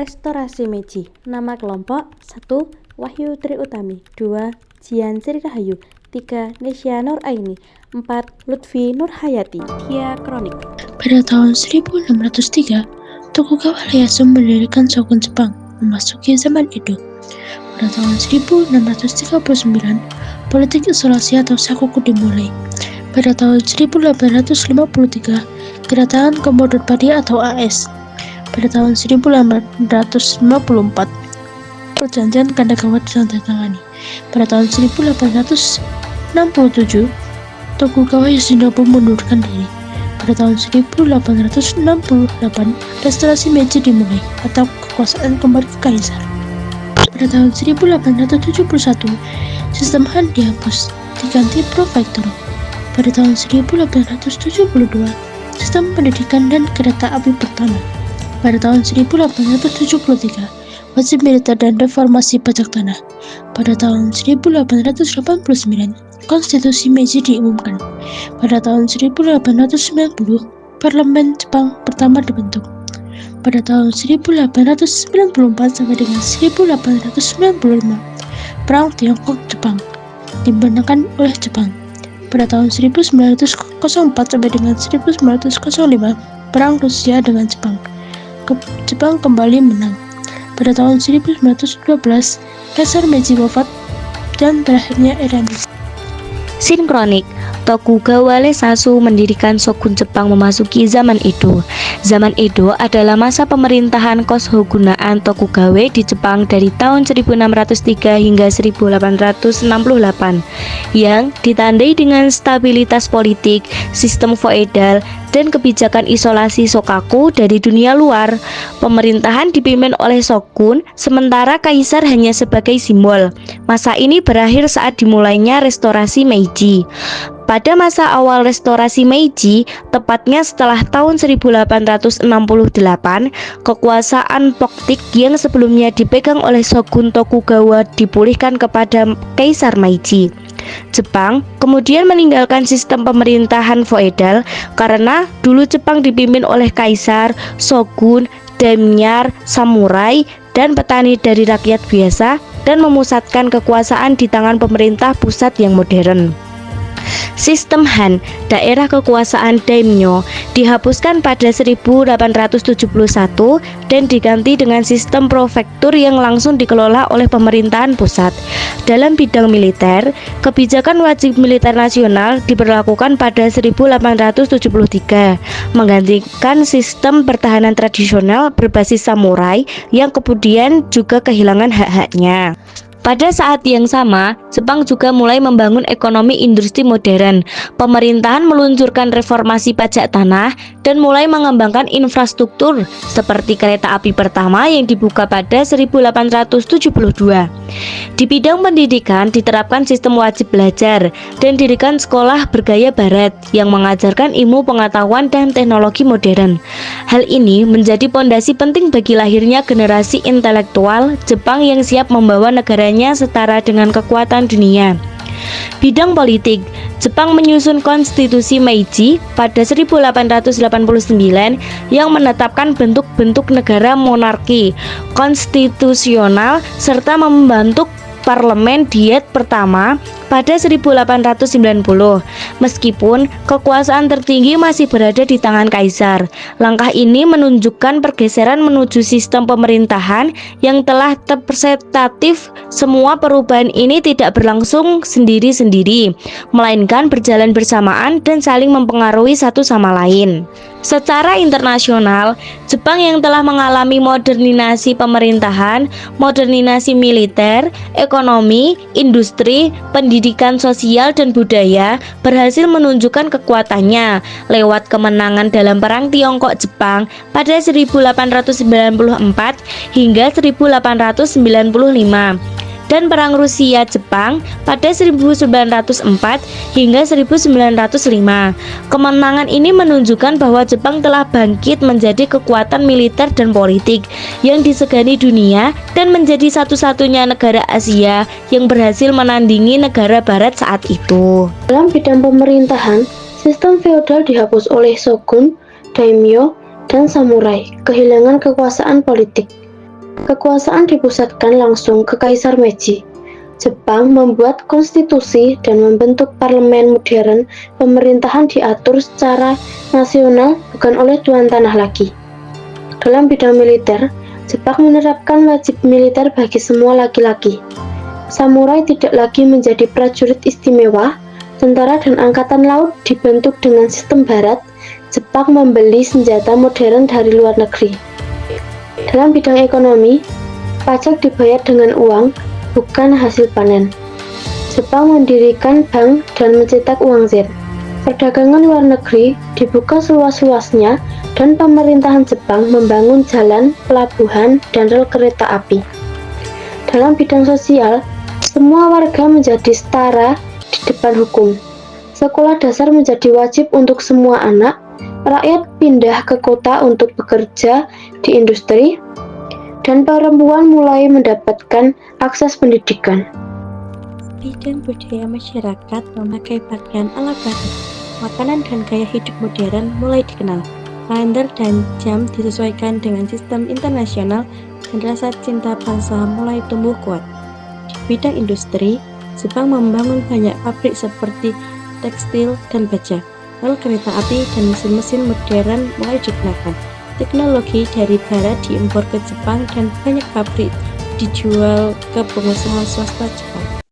Restorasi Meiji. Nama kelompok 1. Wahyu Tri Utami 2. Jian Sri Rahayu 3. Nesya Nur Aini 4. Lutfi Nur Hayati. Kronik. Pada tahun 1603, Tokugawa Ieyasu mendirikan shogun Jepang memasuki zaman Edo. Pada tahun 1639, politik isolasi atau sakuku dimulai. Pada tahun 1853, kedatangan Komodo Padi atau AS. Pada tahun 1854, perjanjian Kandagawa ditandatangani. Pada tahun 1867, Tokugawa Yoshinobu mundurkan diri. Pada tahun 1868, restorasi Meiji dimulai atau kekuasaan kembali ke kaisar. Pada tahun 1871, sistem Han dihapus, diganti prefektur. Pada tahun 1872, sistem pendidikan dan kereta api pertama. Pada tahun 1873, wajib militer dan reformasi pajak tanah. Pada tahun 1889, konstitusi Meiji diumumkan. Pada tahun 1890, parlemen Jepang pertama dibentuk. Pada tahun 1894 sampai dengan 1895, Perang Tiongkok-Jepang dimenangkan oleh Jepang. Pada tahun 1904 sampai dengan 1905, Perang Rusia dengan Jepang. Jepang kembali menang. Pada tahun 1912, Kaisar Meiji wafat dan berakhirnya era Meiji. Kronik. Tokugawa Ieyasu mendirikan shogun Jepang memasuki zaman Edo. Zaman Edo adalah masa pemerintahan koshogunaan Tokugawa di Jepang dari tahun 1603 hingga 1868 yang ditandai dengan stabilitas politik, sistem feodal, dan kebijakan isolasi shokaku dari dunia luar. Pemerintahan dipimpin oleh shogun, sementara kaisar hanya sebagai simbol. Masa ini berakhir saat dimulainya restorasi Meiji. Pada masa awal restorasi Meiji, tepatnya setelah tahun 1868, kekuasaan politik yang sebelumnya dipegang oleh shogun Tokugawa dipulihkan kepada Kaisar Meiji. Jepang kemudian meninggalkan sistem pemerintahan feodal karena dulu Jepang dipimpin oleh kaisar, shogun, daimyo, samurai, dan petani dari rakyat biasa dan memusatkan kekuasaan di tangan pemerintah pusat yang modern. Sistem Han, daerah kekuasaan daimyo, dihapuskan pada 1871 dan diganti dengan sistem prefektur yang langsung dikelola oleh pemerintahan pusat. Dalam bidang militer, kebijakan wajib militer nasional diberlakukan pada 1873, menggantikan sistem pertahanan tradisional berbasis samurai yang kemudian juga kehilangan hak-haknya. Pada saat yang sama, Jepang juga mulai membangun ekonomi industri modern. Pemerintahan meluncurkan reformasi pajak tanah dan mulai mengembangkan infrastruktur seperti kereta api pertama yang dibuka pada 1872. Di bidang pendidikan diterapkan sistem wajib belajar dan didirikan sekolah bergaya barat yang mengajarkan ilmu pengetahuan dan teknologi modern. Hal ini menjadi pondasi penting bagi lahirnya generasi intelektual Jepang yang siap membawa negaranya setara dengan kekuatan dunia. Bidang politik, Jepang menyusun konstitusi Meiji pada 1889 yang menetapkan bentuk-bentuk negara monarki konstitusional serta membentuk parlemen diet pertama pada 1890. Meskipun kekuasaan tertinggi masih berada di tangan kaisar, langkah ini menunjukkan pergeseran menuju sistem pemerintahan yang telah representatif. Semua perubahan ini tidak berlangsung sendiri-sendiri, melainkan berjalan bersamaan dan saling mempengaruhi satu sama lain. Secara internasional, Jepang yang telah mengalami modernisasi pemerintahan, modernisasi militer, ekonomi, industri, pendidikan sosial dan budaya berhasil menunjukkan kekuatannya lewat kemenangan dalam Perang Tiongkok-Jepang pada 1894 hingga 1895 dan Perang Rusia-Jepang pada 1904 hingga 1905. Kemenangan ini menunjukkan bahwa Jepang telah bangkit menjadi kekuatan militer dan politik yang disegani dunia dan menjadi satu-satunya negara Asia yang berhasil menandingi negara barat saat itu. Dalam bidang pemerintahan, sistem feodal dihapus oleh shogun, daimyo, dan samurai, kehilangan kekuasaan politik. Kekuasaan dipusatkan langsung ke Kaisar Meiji. Jepang membuat konstitusi dan membentuk parlemen modern. Pemerintahan diatur secara nasional, bukan oleh tuan tanah lagi. Dalam bidang militer, Jepang menerapkan wajib militer bagi semua laki-laki. Samurai tidak lagi menjadi prajurit istimewa. Tentara dan angkatan laut dibentuk dengan sistem barat. Jepang membeli senjata modern dari luar negeri. Dalam bidang ekonomi, pajak dibayar dengan uang, bukan hasil panen. Jepang mendirikan bank dan mencetak uang yen. Perdagangan luar negeri dibuka seluas-luasnya dan pemerintahan Jepang membangun jalan, pelabuhan, dan rel kereta api. Dalam bidang sosial, semua warga menjadi setara di depan hukum. Sekolah dasar menjadi wajib untuk semua anak. Rakyat pindah ke kota untuk bekerja di industri, dan perempuan mulai mendapatkan akses pendidikan. Bidang budaya masyarakat memakai pakaian ala barat, makanan dan gaya hidup modern mulai dikenal. Kalender dan jam disesuaikan dengan sistem internasional dan rasa cinta bangsa mulai tumbuh kuat. Di bidang industri, Jepang membangun banyak pabrik seperti tekstil dan baja. Rel kereta api dan mesin-mesin modern mulai digunakan. Teknologi dari barat diimpor ke Jepang dan banyak pabrik dijual ke pengusaha swasta Jepang.